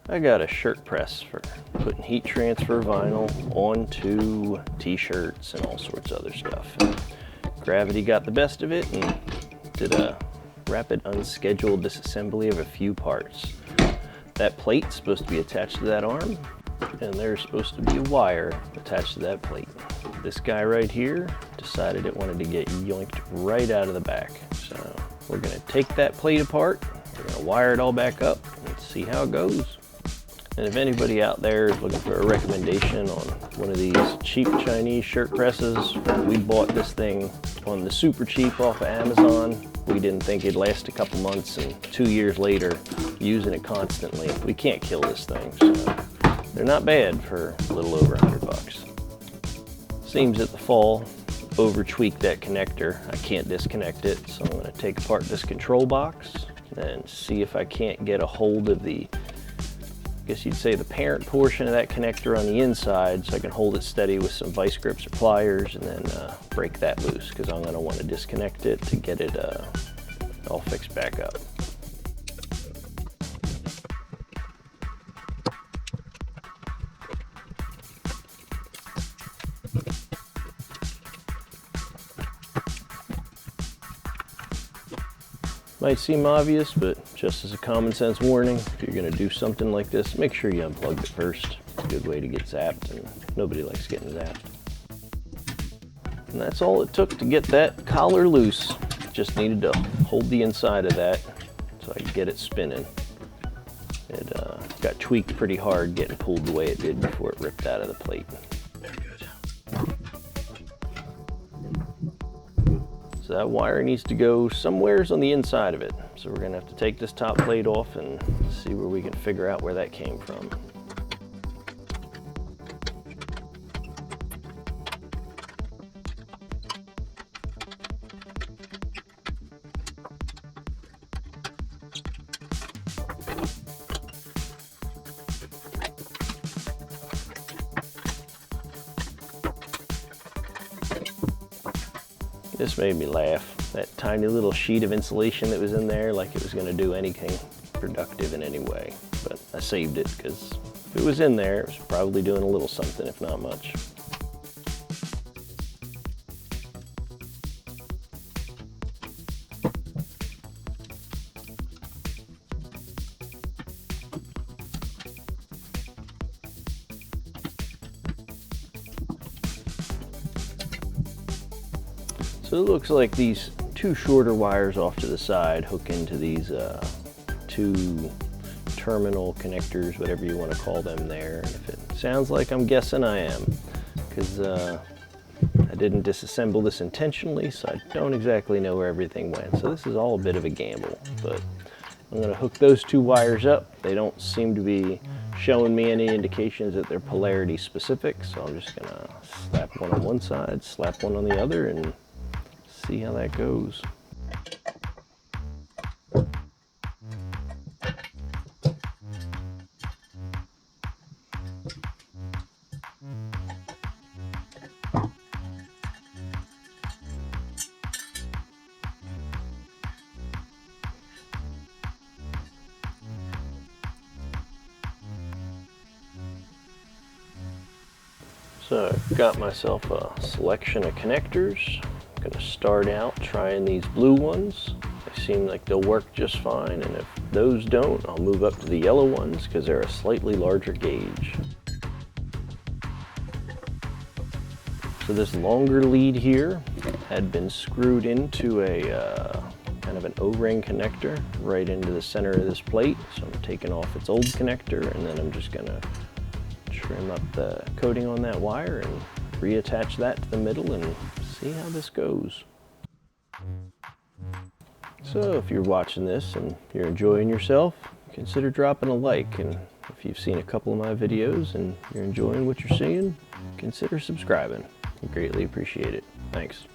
I got a shirt press for putting heat transfer vinyl onto t-shirts and all sorts of other stuff. And gravity got the best of it and did a rapid unscheduled disassembly of a few parts. That plate's supposed to be attached to that arm, and there's supposed to be a wire attached to that plate. This guy right here decided it wanted to get yoinked right out of the back. So we're gonna take that plate apart, we're gonna wire it all back up and see how it goes. And if anybody out there is looking for a recommendation on one of these cheap Chinese shirt presses, we bought this thing on the super cheap off of Amazon. We didn't think it'd last a couple months, and 2 years later, using it constantly, we can't kill this thing. So they're not bad for a little over $100. Seems that the fall over tweaked that connector. I can't disconnect it, so I'm going to take apart this control box and see if I can't get a hold of the, I guess you'd say, the parent portion of that connector on the inside, so I can hold it steady with some vice grips or pliers and then break that loose, because I'm going to want to disconnect it to get it all fixed back up. Might seem obvious, but just as a common sense warning, if you're going to do something like this, make sure you unplug it first. It's a good way to get zapped, and nobody likes getting zapped. And that's all it took to get that collar loose. Just needed to hold the inside of that so I could get it spinning. It got tweaked pretty hard getting pulled the way it did before it ripped out of the plate. So that wire needs to go somewheres on the inside of it. So we're gonna have to take this top plate off and see where we can figure out where that came from. This made me laugh. That tiny little sheet of insulation that was in there, like it was going to do anything productive in any way. But I saved it, because if it was in there, it was probably doing a little something, if not much. So it looks like these two shorter wires off to the side hook into these two terminal connectors, whatever you want to call them there. And if it sounds like I'm guessing, I am, because I didn't disassemble this intentionally, so I don't exactly know where everything went. So this is all a bit of a gamble, but I'm going to hook those two wires up. They don't seem to be showing me any indications that they're polarity specific, so I'm just going to slap one on one side, slap one on the other, and see how that goes. So I've got myself a selection of connectors. I'm going to start out trying these blue ones. They seem like they'll work just fine, and if those don't, I'll move up to the yellow ones because they're a slightly larger gauge. So this longer lead here had been screwed into a kind of an O-ring connector right into the center of this plate. So I'm taking off its old connector, and then I'm just going to trim up the coating on that wire and reattach that to the middle and see how this goes. So if you're watching this and you're enjoying yourself, consider dropping a like, and if you've seen a couple of my videos and you're enjoying what you're seeing, consider subscribing. I greatly appreciate it. Thanks.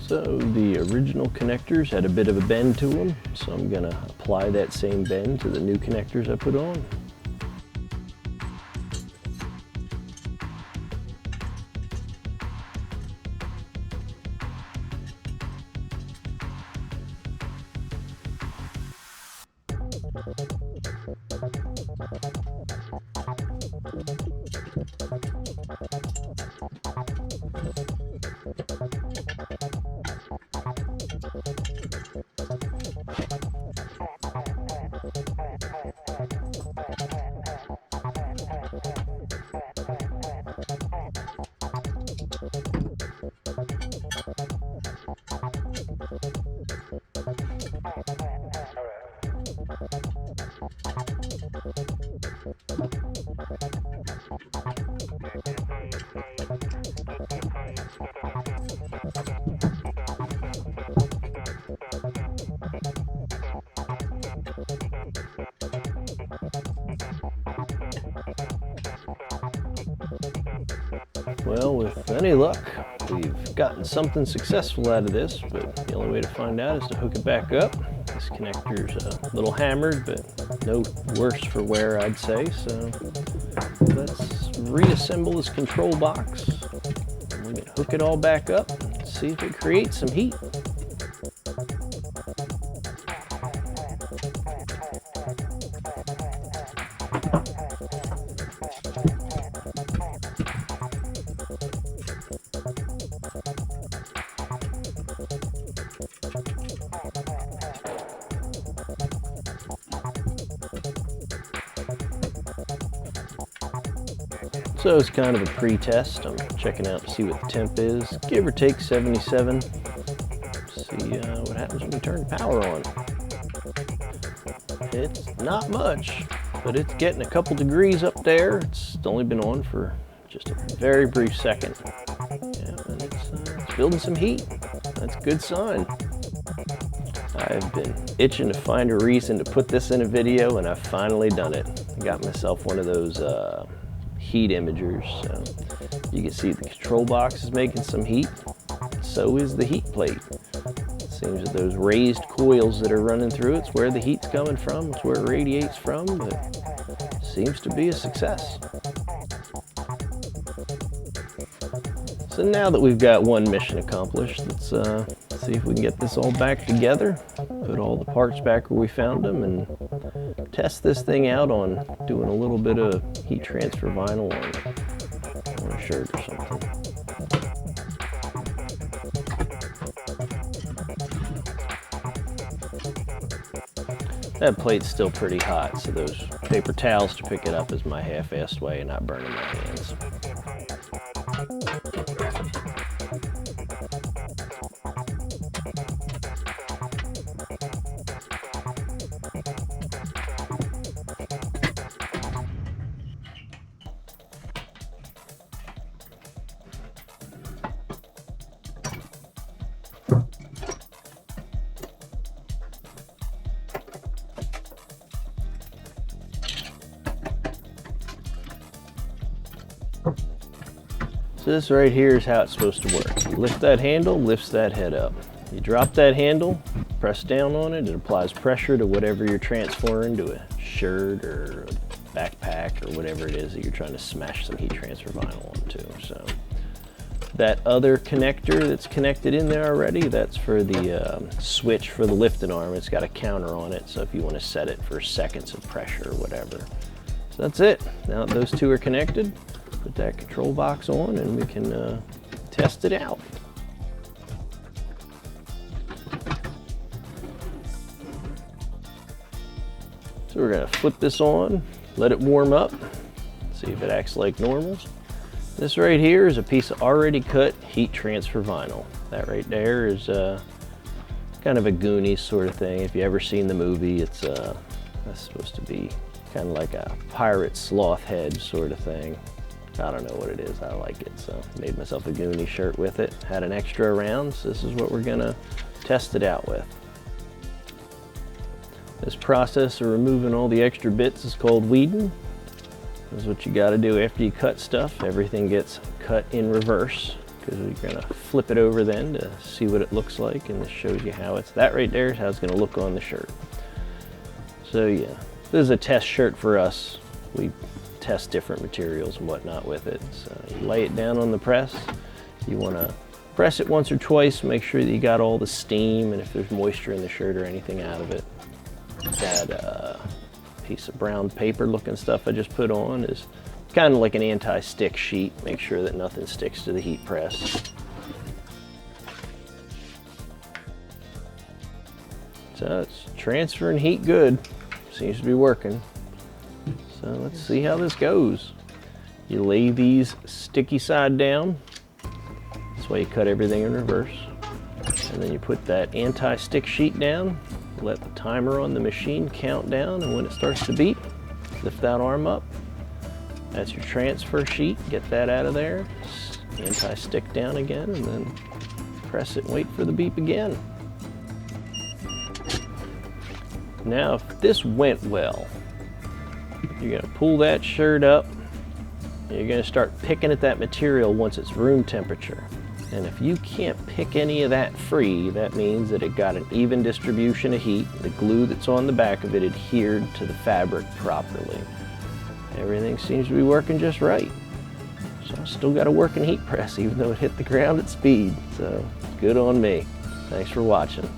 So the original connectors had a bit of a bend to them, so I'm gonna apply that same bend to the new connectors I put on. Well, with any luck, we've gotten something successful out of this, but the only way to find out is to hook it back up. This connector's a little hammered, but no worse for wear, I'd say. So let's reassemble this control box. We can hook it all back up and see if it creates some heat. So it's kind of a pre-test. I'm checking out to see what the temp is. Give or take 77. See what happens when we turn the power on. It's not much, but it's getting a couple degrees up there. It's only been on for just a very brief second. Yeah, and it's building some heat. That's a good sign. I've been itching to find a reason to put this in a video, and I've finally done it. I got myself one of those heat imagers, so you can see the control box is making some heat. So is the heat plate. It seems that those raised coils that are running through it's where the heat's coming from. It's where it radiates from, but seems to be a success. So now that we've got one mission accomplished, let's see if we can get this all back together, put all the parts back where we found them, and test this thing out on doing a little bit of heat transfer vinyl on a shirt or something. That plate's still pretty hot, so those paper towels to pick it up is my half-assed way of not burning my hands. So this right here is how it's supposed to work. You lift that handle, lifts that head up. You drop that handle, press down on it, it applies pressure to whatever you're transferring to a shirt or a backpack or whatever it is that you're trying to smash some heat transfer vinyl onto. So that other connector that's connected in there already, that's for the switch for the lifting arm. It's got a counter on it, so if you want to set it for seconds of pressure or whatever. So that's it. Now that those two are connected, put that control box on and we can test it out. So we're gonna flip this on, let it warm up, see if it acts like normal. This right here is a piece of already cut heat transfer vinyl. That right there is kind of a Goonies sort of thing. If you ever seen the movie, it's that's supposed to be kind of like a pirate sloth head sort of thing. I don't know what it is, I like it, so made myself a Goonie shirt with it. Had an extra around, so this is what we're gonna test it out with. This process of removing all the extra bits is called weeding. This is what you gotta do after you cut stuff. Everything gets cut in reverse. because we're gonna flip it over then to see what it looks like, and this shows you how that right there is how it's gonna look on the shirt. So yeah, this is a test shirt for us. We test different materials and whatnot with it. So you lay it down on the press. You wanna press it once or twice, make sure that you got all the steam and if there's moisture in the shirt or anything out of it. That piece of brown paper looking stuff I just put on is kind of like an anti-stick sheet. Make sure that nothing sticks to the heat press. So it's transferring heat good. Seems to be working. So let's see how this goes. You lay these sticky side down. That's why you cut everything in reverse. And then you put that anti-stick sheet down. Let the timer on the machine count down, and when it starts to beep, lift that arm up. That's your transfer sheet. Get that out of there. Anti-stick down again, and then press it and wait for the beep again. Now, if this went well, you're gonna pull that shirt up, and you're gonna start picking at that material once it's room temperature. And if you can't pick any of that free, that means that it got an even distribution of heat. The glue that's on the back of it adhered to the fabric properly. Everything seems to be working just right. So I still got a working heat press even though it hit the ground at speed. So good on me. Thanks for watching.